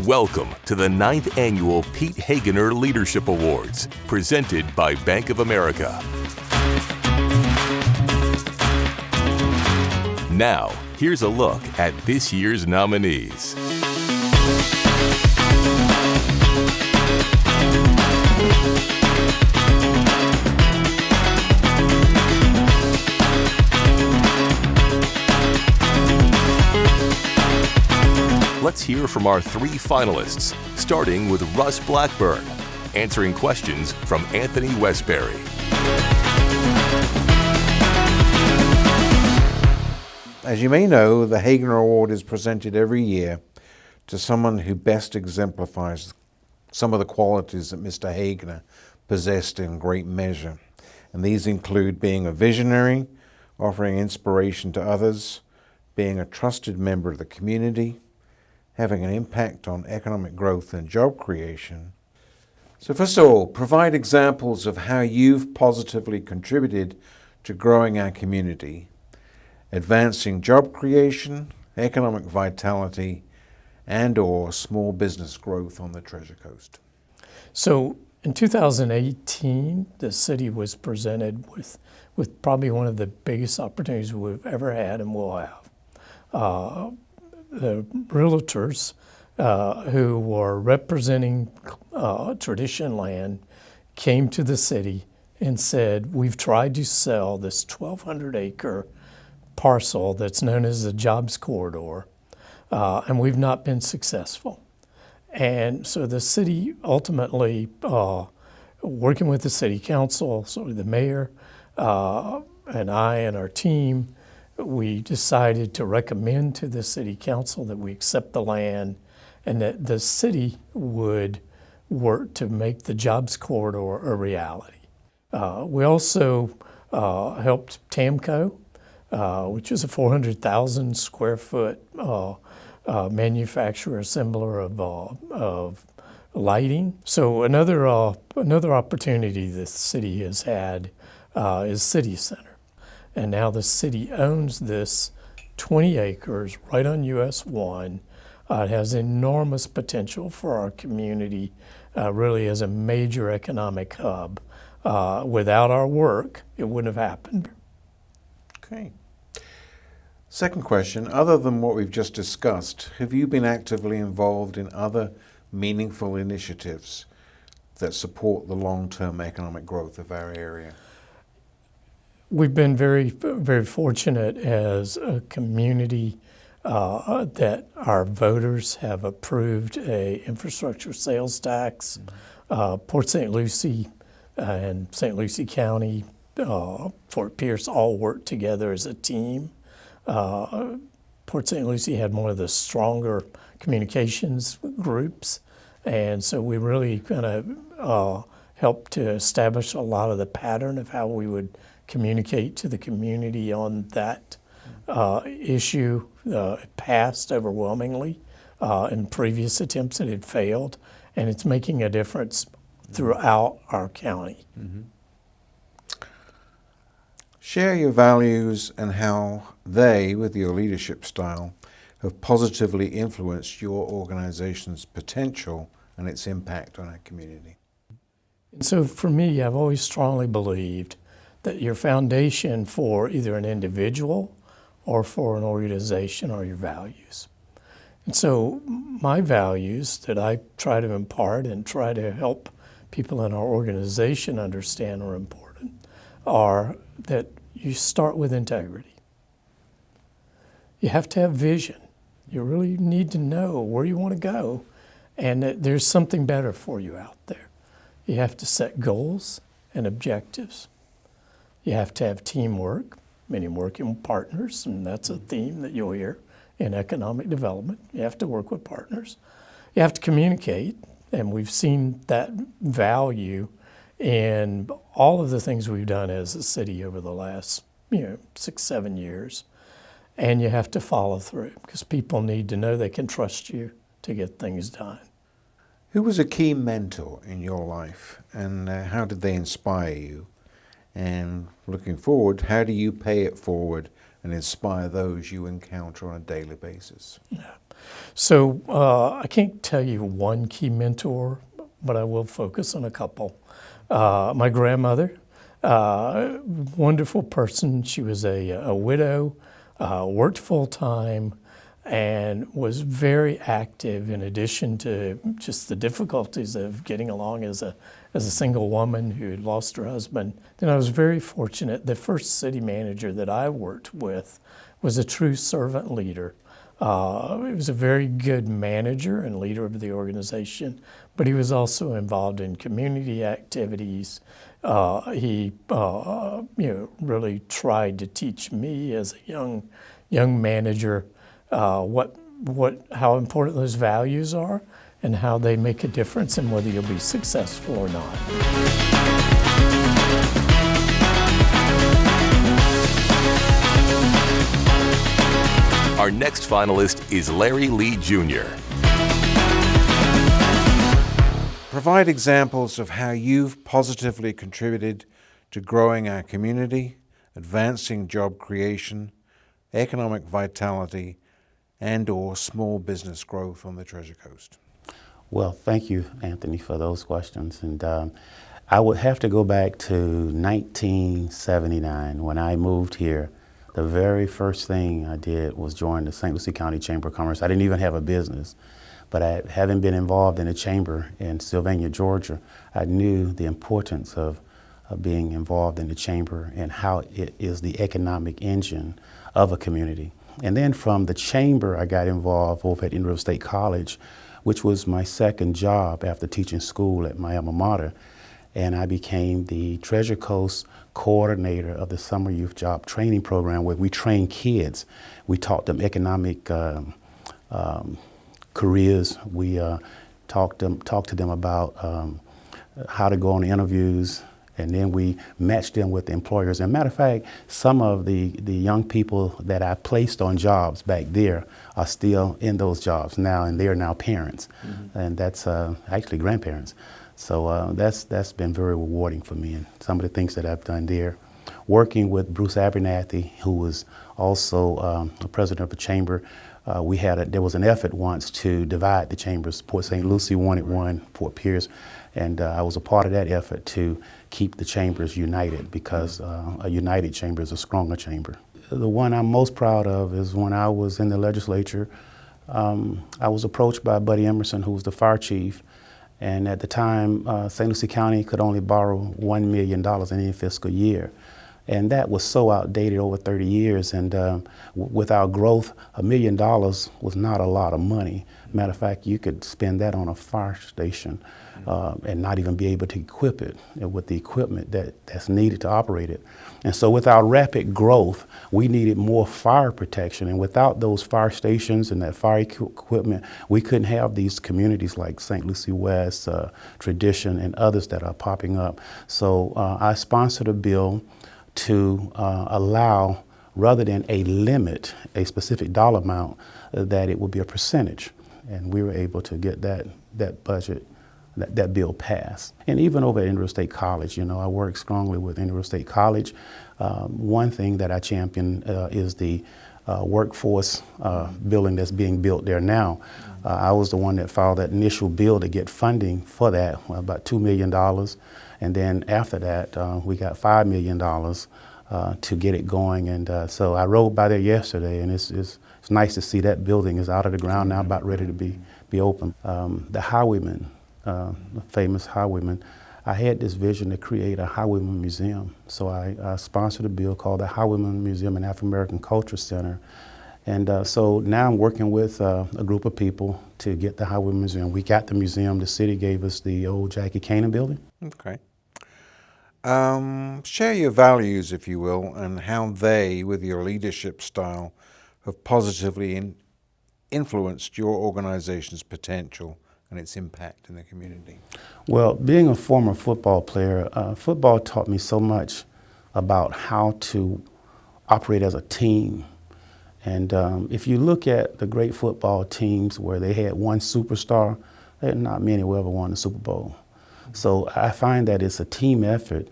Welcome to the 9th Annual Pete Hegener Leadership Awards, presented by Bank of America. Now, here's a look at this year's nominees. Let's hear from our three finalists, starting with Russ Blackburn, answering questions from Anthony Westbury. As you may know, the Hegener Award is presented every year to someone who best exemplifies some of the qualities that Mr. Hegener possessed in great measure. And these include being a visionary, offering inspiration to others, being a trusted member of the community, having an impact on economic growth and job creation. So first of all, provide examples of how you've positively contributed to growing our community, advancing job creation, economic vitality, and/or small business growth on the Treasure Coast. So in 2018, the city was presented with probably one of the biggest opportunities we've ever had and will have. The realtors who were representing tradition land came to the city and said, we've tried to sell this 1,200-acre parcel that's known as the Jobs Corridor, and we've not been successful. And so the city ultimately, working with the city council, so the mayor, and I and our team, we decided to recommend to the city council that we accept the land and that the city would work to make the Jobs Corridor a reality. We also helped TAMCO, which is a 400,000 square foot manufacturer, assembler of lighting. So another opportunity the city has had is City Center. And now the city owns this 20 acres right on US 1. It has enormous potential for our community, really as a major economic hub. Without our work, it wouldn't have happened. Okay. Second question, other than what we've just discussed, have you been actively involved in other meaningful initiatives that support the long-term economic growth of our area? We've been very, very fortunate as a community that our voters have approved a infrastructure sales tax. Port St. Lucie and St. Lucie County, Fort Pierce all work together as a team. Port St. Lucie had one of the stronger communications groups, and so we really kind of helped to establish a lot of the pattern of how we would communicate to the community on that issue. It passed overwhelmingly. In previous attempts it had failed, and it's making a difference throughout our county. Mm-hmm. Share your values and how they, with your leadership style, have positively influenced your organization's potential and its impact on our community. And so for me, I've always strongly believed that your foundation for either an individual or for an organization are your values. And so my values that I try to impart and try to help people in our organization understand are important are that you start with integrity. You have to have vision. You really need to know where you want to go and that there's something better for you out there. You have to set goals and objectives. You have to have teamwork, meaning working with partners, and that's a theme that you'll hear in economic development. You have to work with partners. You have to communicate, and we've seen that value in all of the things we've done as a city over the last 6-7 years. And you have to follow through because people need to know they can trust you to get things done. Who was a key mentor in your life, and how did they inspire you? And looking forward, how do you pay it forward and inspire those you encounter on a daily basis? So I can't tell you one key mentor, but I will focus on a couple. My grandmother, wonderful person. She was a widow, worked full time, and was very active in addition to just the difficulties of getting along as a single woman who had lost her husband. Then I was very fortunate. The first city manager that I worked with was a true servant leader. He was a very good manager and leader of the organization, but he was also involved in community activities. He really tried to teach me as a young manager how important those values are and how they make a difference in whether you'll be successful or not. Our next finalist is Larry Lee Jr. Provide examples of how you've positively contributed to growing our community, advancing job creation, economic vitality, and/or small business growth on the Treasure Coast. Well, thank you, Anthony, for those questions. And I would have to go back to 1979 when I moved here. The very first thing I did was join the St. Lucie County Chamber of Commerce. I didn't even have a business, but having been involved in a chamber in Sylvania, Georgia, I knew the importance of being involved in the chamber and how it is the economic engine of a community. And then from the chamber, I got involved over at Indiana State College, which was my second job after teaching school at my alma mater. And I became the Treasure Coast coordinator of the Summer Youth Job Training Program, where we train kids. We taught them economic careers. We talked to them about how to go on interviews, and then we matched them with the employers. As a matter of fact, some of the young people that I placed on jobs back there are still in those jobs now, and they're now parents, and that's actually grandparents. So that's been very rewarding for me, and some of the things that I've done there. Working with Bruce Abernathy, who was also the president of the chamber, there was an effort once to divide the chambers. Port St. Lucie wanted one, Fort Pierce, and I was a part of that effort to keep the chambers united, because a united chamber is a stronger chamber. The one I'm most proud of is when I was in the legislature, I was approached by Buddy Emerson, who was the fire chief, and at the time, St. Lucie County could only borrow $1 million in any fiscal year. And that was so outdated over 30 years, and with our growth, $1 million was not a lot of money. Matter of fact, you could spend that on a fire station and not even be able to equip it with the equipment that's needed to operate it. And so with our rapid growth, we needed more fire protection, and without those fire stations and that fire equipment, we couldn't have these communities like St. Lucie West, Tradition, and others that are popping up. So I sponsored a bill to allow, rather than a limit, a specific dollar amount, that it would be a percentage. And we were able to get that budget, that bill passed. And even over at Indiana State College, I work strongly with Indiana State College. One thing that I champion is the workforce building that's being built there now. I was the one that filed that initial bill to get funding for that, about $2 million. And then after that, we got $5 million to get it going. And so I rode by there yesterday, and it's nice to see that building is out of the ground now, about ready to be open. The highwayman, the famous highwayman, I had this vision to create a highwayman museum. So I sponsored a bill called the Highwayman Museum and African American Culture Center. And so now I'm working with a group of people to get the Highwayman Museum. We got the museum. The city gave us the old Jackie Cannon building. Okay. Share your values, if you will, and how they, with your leadership style, have positively influenced your organization's potential and its impact in the community. Well, being a former football player, football taught me so much about how to operate as a team. And if you look at the great football teams where they had one superstar, there are not many who ever won the Super Bowl. So I find that it's a team effort,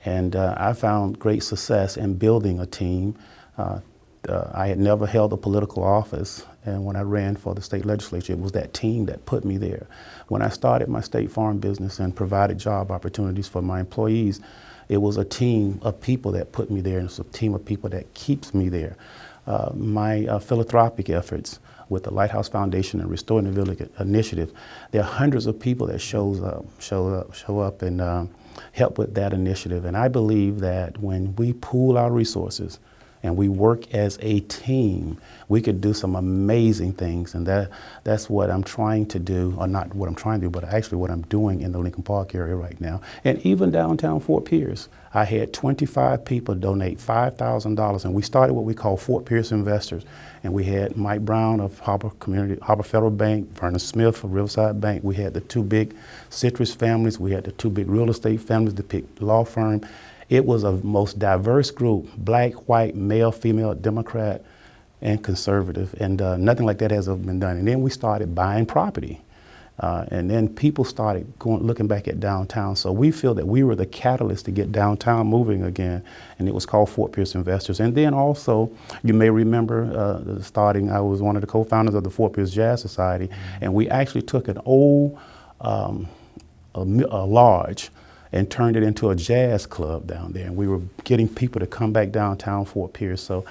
and I found great success in building a team I had never held a political office, and when I ran for the state legislature, it was that team that put me there. When I started my state farm business and provided job opportunities for my employees, it was a team of people that put me there, and it's a team of people that keeps me there. My philanthropic efforts with the Lighthouse Foundation and Restoring the Village Initiative, there are hundreds of people that show up and help with that initiative. And I believe that when we pool our resources and we work as a team, we could do some amazing things. And that's what I'm trying to do, or not what I'm trying to do, but actually what I'm doing in the Lincoln Park area right now. And even downtown Fort Pierce, I had 25 people donate $5,000, and we started what we call Fort Pierce Investors. And we had Mike Brown of Harbor Federal Bank, Vernon Smith of Riverside Bank. We had the two big citrus families. We had the two big real estate families, the big law firm. It was a most diverse group, black, white, male, female, Democrat, and conservative, and nothing like that has ever been done. And then we started buying property. And then people started looking back at downtown. So we feel that we were the catalyst to get downtown moving again, and it was called Fort Pierce Investors. And then also, you may remember I was one of the co-founders of the Fort Pierce Jazz Society, and we actually took an old lodge and turned it into a jazz club down there. And we were getting people to come back downtown Fort Pierce. So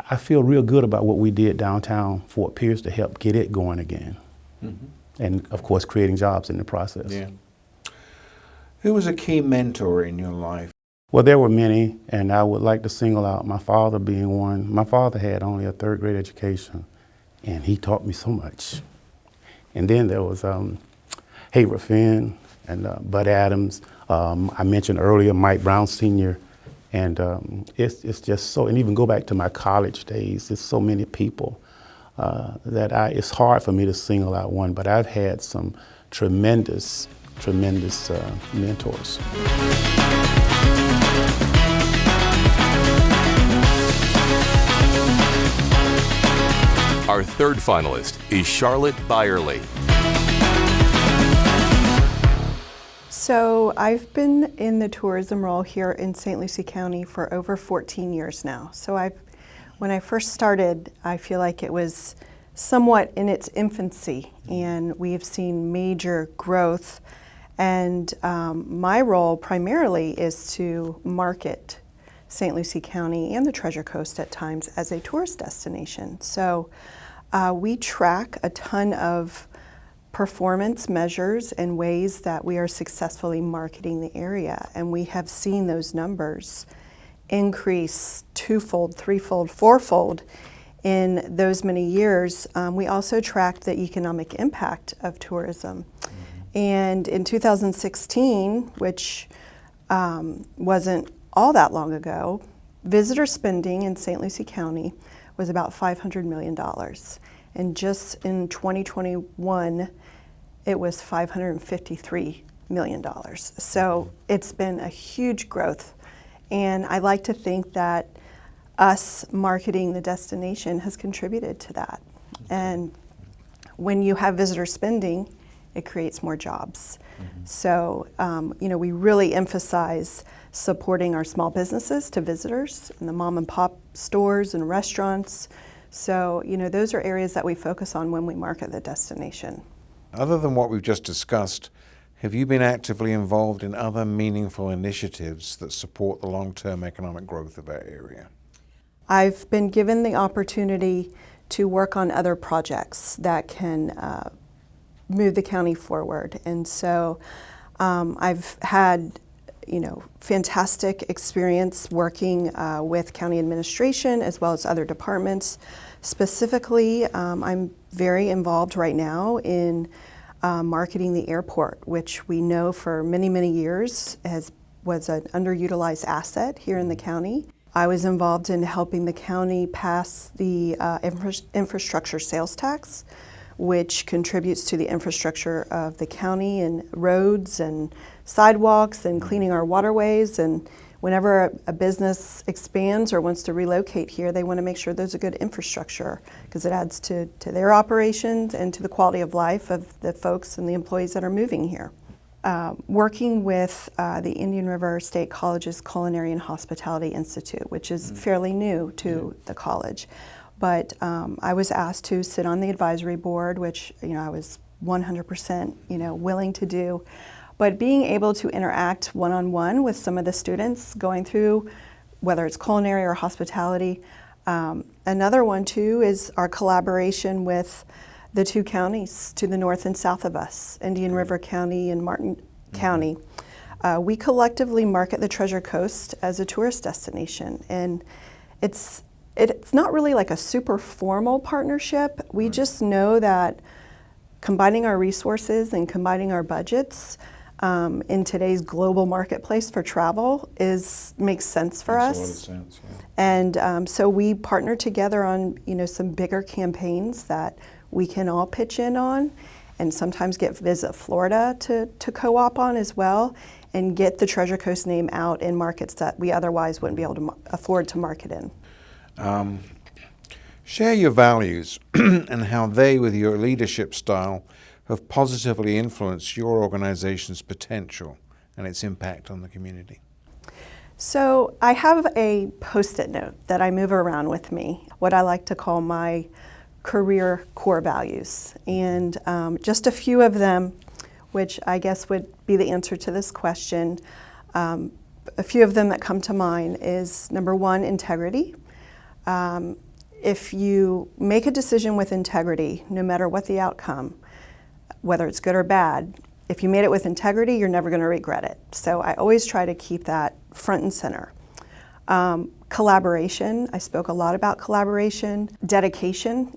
I feel real good about what we did downtown Fort Pierce to help get it going again. Mm-hmm. And of course, creating jobs in the process. Yeah. Who was a key mentor in your life? Well, there were many, and I would like to single out my father being one. My father had only a third grade education, and he taught me so much. And then there was Hayward Finn and Bud Adams. I mentioned earlier Mike Brown Sr. And it's just so, and even go back to my college days, there's so many people that it's hard for me to single out one, but I've had some tremendous mentors. Our third finalist is Charlotte Bireley. So I've been in the tourism role here in St. Lucie County for over 14 years now. So when I first started, I feel like it was somewhat in its infancy, and we have seen major growth. And my role primarily is to market St. Lucie County and the Treasure Coast at times as a tourist destination. So we track a ton of performance measures and ways that we are successfully marketing the area, and we have seen those numbers increase twofold, threefold, fourfold in those many years. We also tracked the economic impact of tourism. And in 2016, which wasn't all that long ago, visitor spending in St. Lucie County was about $500 million. And just in 2021, it was $553 million. So it's been a huge growth. And I like to think that us marketing the destination has contributed to that. And when you have visitor spending, it creates more jobs. Mm-hmm. So, we really emphasize supporting our small businesses to visitors and the mom and pop stores and restaurants. So, those are areas that we focus on when we market the destination. Other than what we've just discussed, have you been actively involved in other meaningful initiatives that support the long-term economic growth of our area? I've been given the opportunity to work on other projects that can move the county forward. And so I've had, fantastic experience working with county administration as well as other departments. Specifically, I'm very involved right now in marketing the airport, which we know for many, many years was an underutilized asset here in the county. I was involved in helping the county pass the infrastructure sales tax, which contributes to the infrastructure of the county and roads and sidewalks and cleaning our waterways. And whenever a business expands or wants to relocate here, they want to make sure there's a good infrastructure because it adds to their operations and to the quality of life of the folks and the employees that are moving here. working with the Indian River State College's Culinary and Hospitality Institute, which is fairly new to the college. But I was asked to sit on the advisory board, which I was 100% willing to do. But being able to interact one-on-one with some of the students going through, whether it's culinary or hospitality. Another one too is our collaboration with the two counties to the north and south of us, Indian River County and Martin County. We collectively market the Treasure Coast as a tourist destination, and it's not really like a super formal partnership. We just know that combining our resources and combining our budgets in today's global marketplace for travel makes sense for us. Makes a lot of sense, yeah. And so we partner together on some bigger campaigns that we can all pitch in on, and sometimes get Visit Florida to co-op on as well, and get the Treasure Coast name out in markets that we otherwise wouldn't be able to afford to market in. Share your values and how they, with your leadership style, have positively influenced your organization's potential and its impact on the community. So I have a Post-it note that I move around with me, what I like to call my career core values. And just a few of them, which I guess would be the answer to this question. A few of them that come to mind is, number one, integrity. If you make a decision with integrity, no matter what the outcome, whether it's good or bad, if you made it with integrity, you're never going to regret it. So I always try to keep that front and center. Collaboration, I spoke a lot about collaboration. Dedication,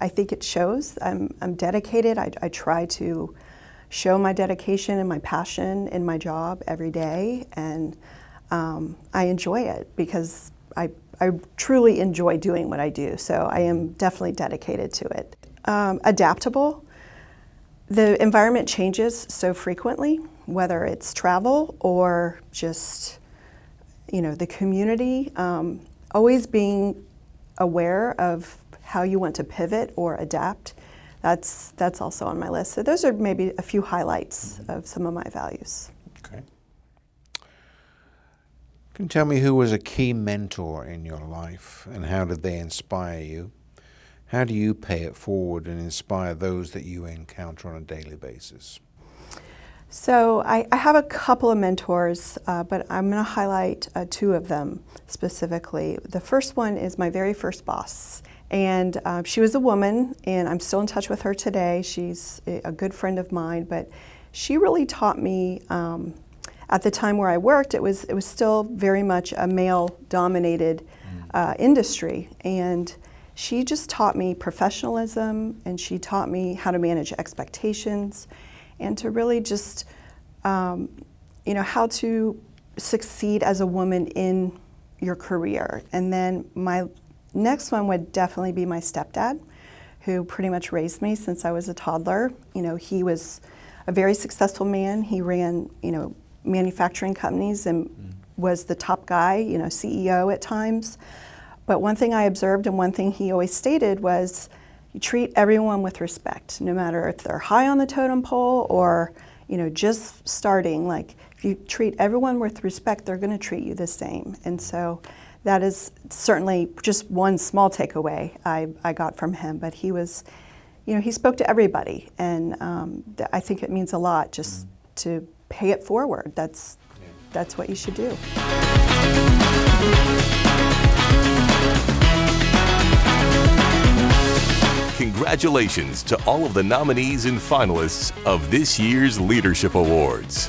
I think it shows. I'm dedicated. I try to show my dedication and my passion in my job every day, and I enjoy it because I truly enjoy doing what I do. So I am definitely dedicated to it. Adaptable. The environment changes so frequently, whether it's travel or just the community. Always being aware of how you want to pivot or adapt. That's also on my list. So those are maybe a few highlights of some of my values. Okay. Can you tell me who was a key mentor in your life and how did they inspire you? How do you pay it forward and inspire those that you encounter on a daily basis? So I have a couple of mentors, but I'm going to highlight two of them specifically. The first one is my very first boss. And she was a woman, and I'm still in touch with her today. She's a good friend of mine, but she really taught me, at the time where I worked, it was still very much a male-dominated industry. And she just taught me professionalism, and she taught me how to manage expectations, and to really just, how to succeed as a woman in your career. And then my next one would definitely be my stepdad, who pretty much raised me since I was a toddler. He was a very successful man. He ran, manufacturing companies and was the top guy, CEO at times. But one thing I observed, and one thing he always stated, was you treat everyone with respect, no matter if they're high on the totem pole or, just starting. Like, if you treat everyone with respect, they're going to treat you the same. And so that is certainly just one small takeaway I got from him. But he was, he spoke to everybody, and I think it means a lot just to pay it forward. That's what you should do. Congratulations to all of the nominees and finalists of this year's Leadership Awards.